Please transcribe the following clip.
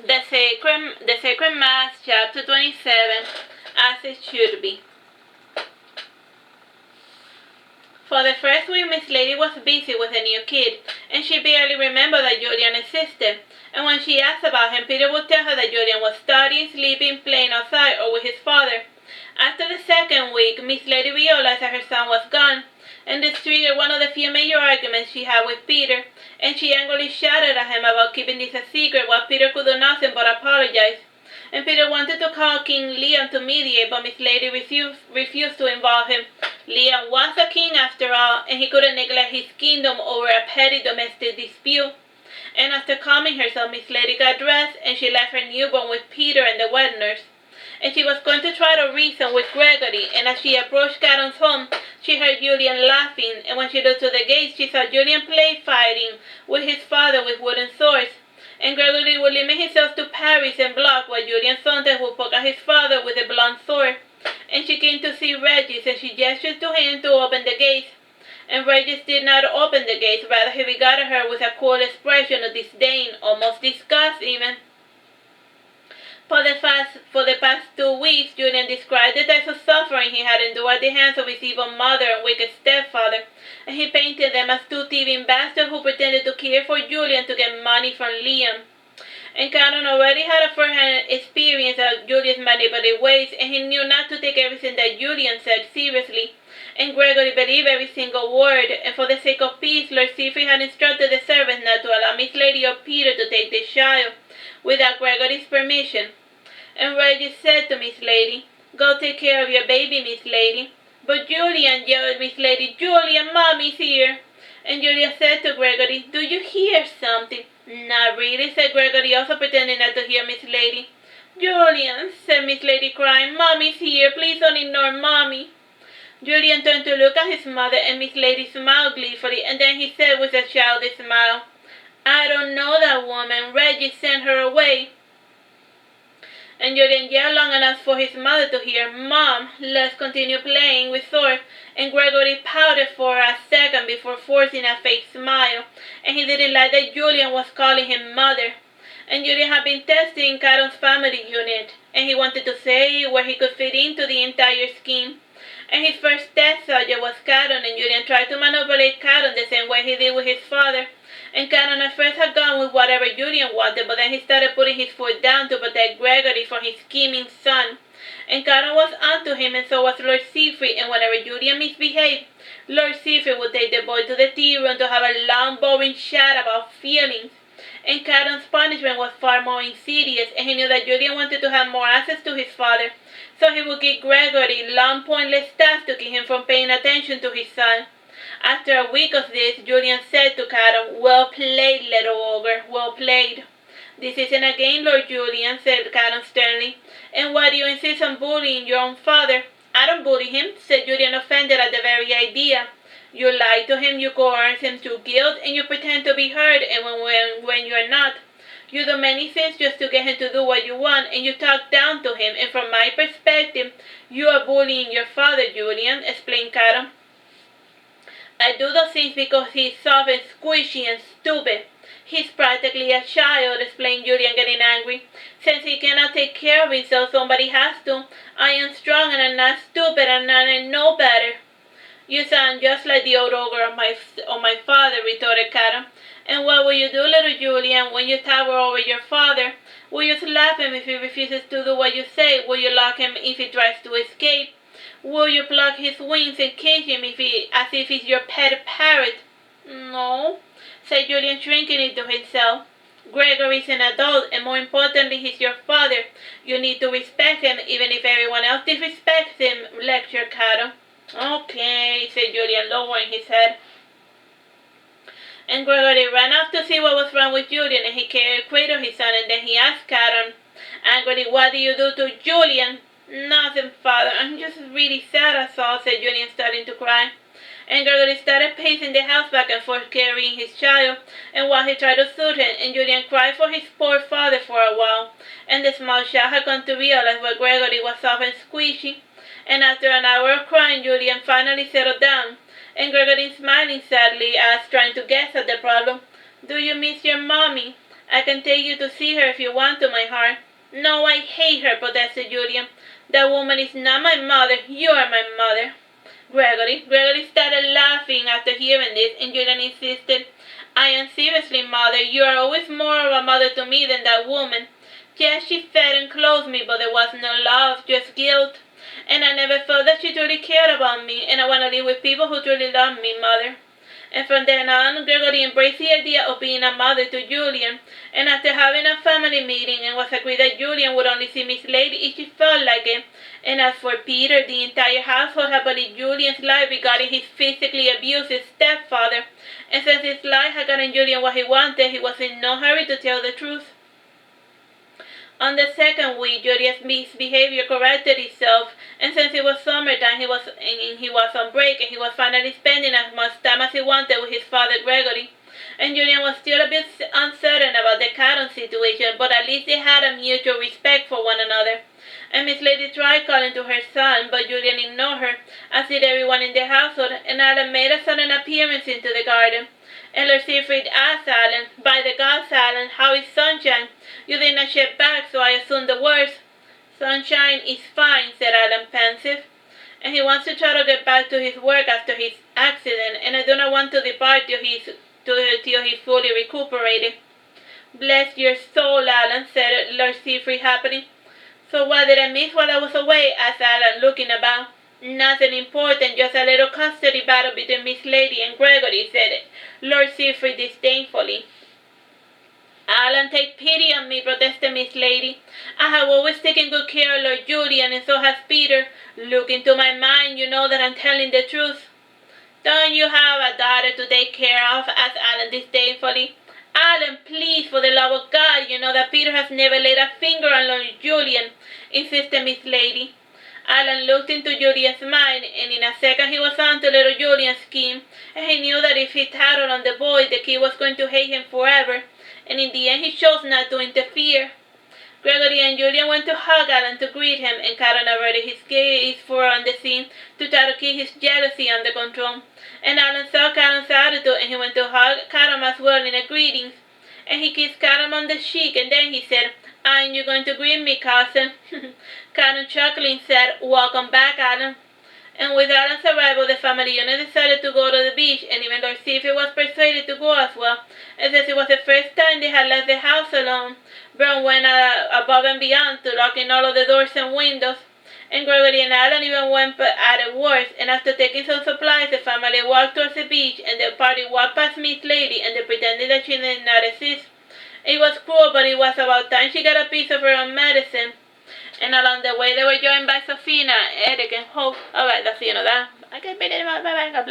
The Sacred Mass, Chapter 27, as it should be. For the first week, Miss Lady was busy with a new kid, and she barely remembered that Julian existed. And when she asked about him, Peter would tell her that Julian was studying, sleeping, playing outside, or with his father. After the second week, Miss Lady realized that her son was gone, and this triggered one of the few major arguments she had with Peter, and she angrily shouted at him about keeping this a secret while Peter could do nothing but apologize. And Peter wanted to call King Leon to mediate, but Miss Lady refused to involve him. Leon was a king after all, and he couldn't neglect his kingdom over a petty domestic dispute. And after calming herself, Miss Lady got dressed, and she left her newborn with Peter and the wet nurse. And she was going to try to reason with Gregory, and as she approached Caron's home, she heard Julian laughing, and when she looked to the gate, she saw Julian play fighting with his father with wooden swords. And Gregory would limit himself to parries and block, while Julian sometimes would poke at his father with a blunt sword. And she came to see Regis, and she gestured to him to open the gates. And Regis did not open the gates, rather he regarded her with a cool expression of disdain, almost disgust even. For the past 2 weeks, Julian described the types of suffering he had endured at the hands of his evil mother and wicked stepfather, and he painted them as two thieving bastards who pretended to care for Julian to get money from Liam. And Caron already had a first-hand experience of Julian's manipulative ways, and he knew not to take everything that Julian said seriously. And Gregory believed every single word, and for the sake of peace, Lord Siegfried had instructed the servants not to allow Miss Lady or Peter to take the child without Gregory's permission. And Regis said to Miss Lady, "Go take care of your baby, Miss Lady." "But Julian," yelled Miss Lady, "Julian, Mommy's here." And Julian said to Gregory, "Do you hear something?" "Not really," said Gregory, also pretending not to hear Miss Lady. "Julian," said Miss Lady, crying, "Mommy's here. Please don't ignore Mommy." Julian turned to look at his mother, and Miss Lady smiled gleefully, and then he said with a childish smile, "I don't know that woman. Regis sent her away." And Julian yelled long enough for his mother to hear, "Mom, let's continue playing with swords." And Gregory pouted for a second before forcing a fake smile, and he didn't like that Julian was calling him mother. And Julian had been testing Caron's family unit, and he wanted to say where he could fit into the entire scheme. And his first test subject was Caron, and Julian tried to manipulate Caron the same way he did with his father. And Caron at first had gone with whatever Julian wanted, but then he started putting his foot down to protect Gregory from his scheming son. And Caron was onto him, and so was Lord Siegfried, and whenever Julian misbehaved, Lord Siegfried would take the boy to the tea room to have a long, boring chat about feelings. And Caron's punishment was far more insidious, and he knew that Julian wanted to have more access to his father, so he would give Gregory long, pointless tasks to keep him from paying attention to his son. After a week of this, Julian said to Caron, "Well played, little ogre, well played." "This isn't a game, Lord Julian," said Caron sternly. "And why do you insist on bullying your own father?" "I don't bully him," said Julian, offended at the very idea. "You lie to him, you coerce him through guilt, and you pretend to be hurt and when you're not. You do many things just to get him to do what you want, and you talk down to him, and from my perspective, you are bullying your father, Julian," explained Caron. "I do those things because he's soft and squishy and stupid. He's practically a child," explained Julian, getting angry. "Since he cannot take care of himself, somebody has to. I am strong and I'm not stupid, and I know better." "You sound just like the old ogre of my father," retorted Caron. "And what will you do, little Julian, when you tower over your father? Will you slap him if he refuses to do what you say? Will you lock him if he tries to escape? Will you pluck his wings and kick him as if he's your pet parrot?" "No," said Julian, shrinking into himself. "Gregory's an adult, and more importantly, he's your father. You need to respect him, even if everyone else disrespects him," lectured Caron. "Okay," said Julian, lowering his head. And Gregory ran off to see what was wrong with Julian, and he cradled his son, and then he asked Caron angrily, "What do you do to Julian?" "Nothing, father. I'm just really sad, that's all," said Julian, starting to cry. And Gregory started pacing the house back and forth, carrying his child, and while he tried to soothe him, and Julian cried for his poor father for a while, and the small child had come to realize why Gregory was soft and squishy. And after an hour of crying, Julian finally settled down, and Gregory, smiling sadly, asked, trying to guess at the problem, "Do you miss your mommy?" I can take you to see her if you want to, my heart. No, I hate her, protested Julian. That woman is not my mother. You are my mother. Gregory started laughing after hearing this, and Julian insisted, I am seriously, mother. You are always more of a mother to me than that woman. Yes, she fed and clothed me, but there was no love, just guilt. And I never felt that she truly cared about me, and I want to live with people who truly love me, mother. And from then on, Gregory embraced the idea of being a mother to Julian, and after having a family meeting, it was agreed that Julian would only see Miss Lady if she felt like it. And as for Peter, the entire household had believed Julian's lie regarding his physically abusive stepfather, and since his lie had gotten Julian what he wanted, he was in no hurry to tell the truth. On the second week, Julian's misbehavior corrected itself, and since it was summertime, he was on break, and he was finally spending as much time as he wanted with his father Gregory. And Julian was still a bit uncertain about the Caron situation, but at least they had a mutual respect for one another. And Miss Lady tried calling to her son, but Julian ignored her, as did everyone in the household, and Allan made a sudden appearance into the garden. And Lord Siegfried asked Allan, by the gods, Allan, how is Sunshine? You did not shed back, so I assume the worst. Sunshine is fine, said Allan, pensive, and he wants to try to get back to his work after his accident, and I do not want to depart till he's fully recuperated. Bless your soul, Allan, said Lord Siegfried happily. So what did I miss while I was away? Asked Allan, looking about. Nothing important, just a little custody battle between Miss Lady and Gregory, said Lord Siegfried disdainfully. Allan, take pity on me, protested Miss Lady. I have always taken good care of Lord Julian, and so has Peter. Look into my mind, you know that I'm telling the truth. Don't you have a daughter to take care of? Asked Allan disdainfully. Allan, please, for the love of God, you know that Peter has never laid a finger on Lord Julian, insisted Miss Lady. Allan looked into Julian's mind, and in a second he was on to little Julian's scheme, and he knew that if he tattled on the boy, the kid was going to hate him forever, and in the end he chose not to interfere. Gregory and Julian went to hug Allan to greet him, and Caron averted his gaze for on the scene to try to keep his jealousy under control. And Allan saw Caron's attitude, and he went to hug Caron as well in a greetings. And he kissed Caron on the cheek, and then he said, Aren't you going to greet me, cousin? Caron chuckling said, Welcome back, Allan. And with Allan's arrival, the family unit decided to go to the beach, and even Lord Siegfried was persuaded to go as well. And since it was the first time they had left the house alone, Bern went above and beyond to lock in all of the doors and windows. And Gregory and Allan even went at it worse, and after taking some supplies, the family walked towards the beach, and the party walked past Miss Lady, and they pretended that she did not exist. It was cruel, but it was about time she got a piece of her own medicine. And along the way, they were joined by Sofina, Eric, and Hope. Alright, that's the end of that. I can beat it. Bye-bye. God bless.